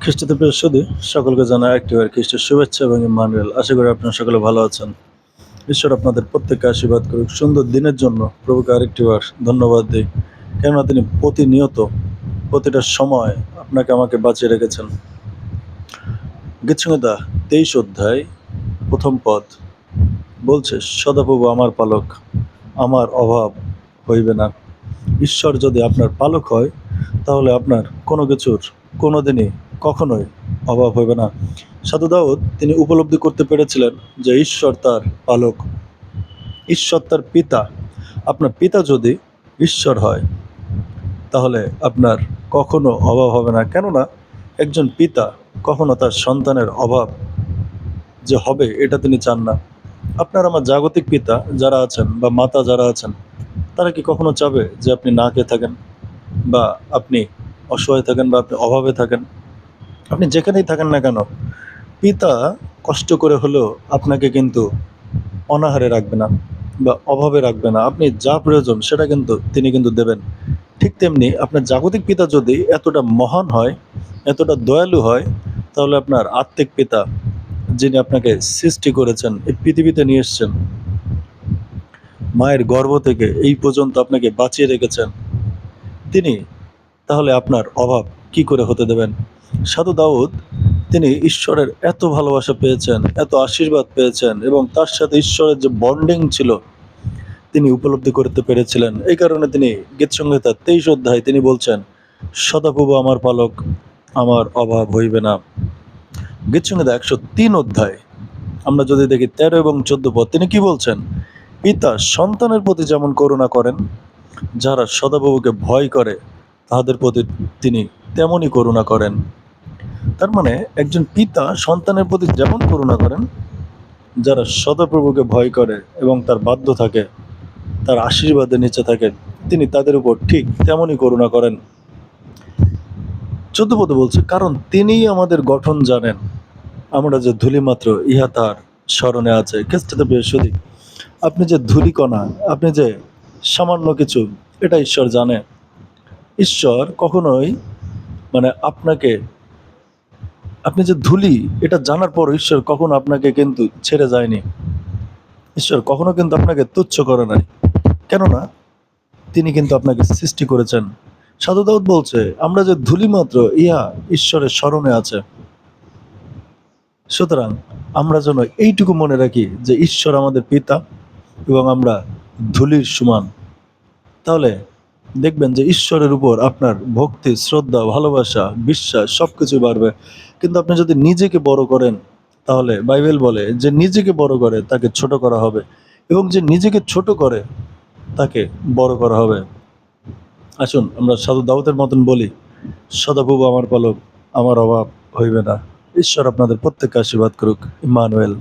খ্রিস্টতে প্রিয় সুধী সকলকে জানাই একটিবার খ্রিস্টের শুভেচ্ছা এবং ইম্মানুয়েল। আশা করি আপনারা সকলে ভালো আছেন। ঈশ্বর আপনাদের প্রত্যেককে আশীর্বাদ করুক। সুন্দর দিনের জন্য প্রভুকে আরেকটিবার ধন্যবাদ দিই, কেননা তিনি প্রতিনিয়ত প্রতিটা সময় আপনাকে আমাকে বাঁচিয়ে রেখেছেন। গীতসংহিতা 23 অধ্যায় 1ম পদ বলছে, সদাপ্রভু আমার পালক, আমার অভাব হইবে না। ঈশ্বর যদি আপনার পালক হয় তাহলে আপনার কোনো কিছুর কোনোদিনই কখনোই অভাব হইবে না। সাধু দাউদ তিনি উপলব্ধি করতে পেরেছিলেন যে ঈশ্বর তার পালক, ঈশ্বর তার পিতা। আপনার পিতা যদি ঈশ্বর হয় তাহলে আপনার কখনো অভাব হবে না, কেননা একজন পিতা কখনো তার সন্তানের অভাব যে হবে এটা তিনি চান না। আপনার আমার জাগতিক পিতা যারা আছেন বা মাতা যারা আছেন, তারা কি কখনো চাবে যে আপনি না খেয়ে থাকেন, বা আপনি অসহায় থাকেন, বা আপনি অভাবে থাকেন? আপনি যেখানেই থাকেন না কেন, পিতা কষ্ট করে হলেও আপনাকে কিন্তু অনাহারে রাখবে না বা অভাবে রাখবে না। আপনি যা প্রয়োজন সেটা কিন্তু তিনি কিন্তু দেবেন। ঠিক তেমনি আপনার জাগতিক পিতা যদি এতটা মহান হয়, এতটা দয়ালু হয়, তাহলে আপনার আত্মিক পিতা যিনি আপনাকে সৃষ্টি করেছেন, এই পৃথিবীতে নিয়ে এসছেন, মায়ের গর্ভ থেকে এই পর্যন্ত আপনাকে বাঁচিয়ে রেখেছেন, তিনি তাহলে আপনার অভাব কি করে হতে দেবেন? সাধু দাউদ তিনি ঈশ্বরের এত ভালোবাসা পেয়েছেন, এত আশীর্বাদ পেয়েছেন, এবং তার সাথে ঈশ্বরের যে বন্ডিং ছিল তিনি উপলব্ধি করতে পেরেছিলেন। এই কারণে তিনি গীতসংহিতা 23 অধ্যায় তিনি বলছেন, সদাপ্রভু আমার পালক, আমার অভাব হইবে না। গীতসংহিতা 103 অধ্যায় আমরা যদি দেখি 13 এবং 14 পদ, তিনি কি বলছেন? পিতা সন্তানের প্রতি যেমন করুণা করেন, যারা সদাপ্রভুকে ভয় করে তাহাদের প্রতি তিনি তেমনই করুণা করেন। তার মানে একজন পিতা সন্তানের প্রতি যেমন করুণা করেন, যারা সদাপ্রভুকে ভয় করে এবং তার বাধ্য থাকে, তার আশীর্বাদের নিচে থাকেন, তিনি তাদের উপর ঠিক তেমনই করুণা করেন। 14 পদে বলছে, কারণ তিনিই আমাদের গঠন জানেন, আমরা যে ধূলি মাত্র ইহা তার স্মরণে আছে। খ্রিস্টতে প্রিয় সুধী, আপনি যে ধূলিকণা, আপনি যে সামান্য কিছু, এটা ঈশ্বর জানে। ঈশ্বর কখনোই আপনাকে, আপনি যে ধূলি এটা জানার পর ঈশ্বর কখনো আপনাকে কিন্তু ছেড়ে যায়নি। ঈশ্বর কখনো কিন্তু আপনাকে তুচ্ছ করে নাই, কেননা তিনি কিন্তু আপনাকে সৃষ্টি করেছেন। সাধু দাউদ বলছে, আমরা যে ধূলি মাত্র ইহা ঈশ্বরের স্মরণে আছে। সুতরাং আমরা যেন এইটুকু মনে রাখি যে ঈশ্বর আমাদের পিতা এবং আমরা ধূলির সমান। তাহলে দেখবেন যে ঈশ্বরের উপর আপনার ভক্তি, শ্রদ্ধা, ভালোবাসা, বিশ্বাস সবকিছু বাড়বে। কিন্তু আপনি যদি নিজেকে বড় করেন, তাহলে বাইবেল বলে যে নিজেকে বড় করে তাকে ছোট করা হবে, এবং যে নিজেকে ছোট করে তাকে বড় করা হবে। আসুন আমরা সাধু দাউদের মতন বলি, সদাপ্রভু আমার পালক, আমার অভাব হইবে না। ঈশ্বর আপনাদের প্রত্যেককে আশীর্বাদ করুক। ইম্মানুয়েল।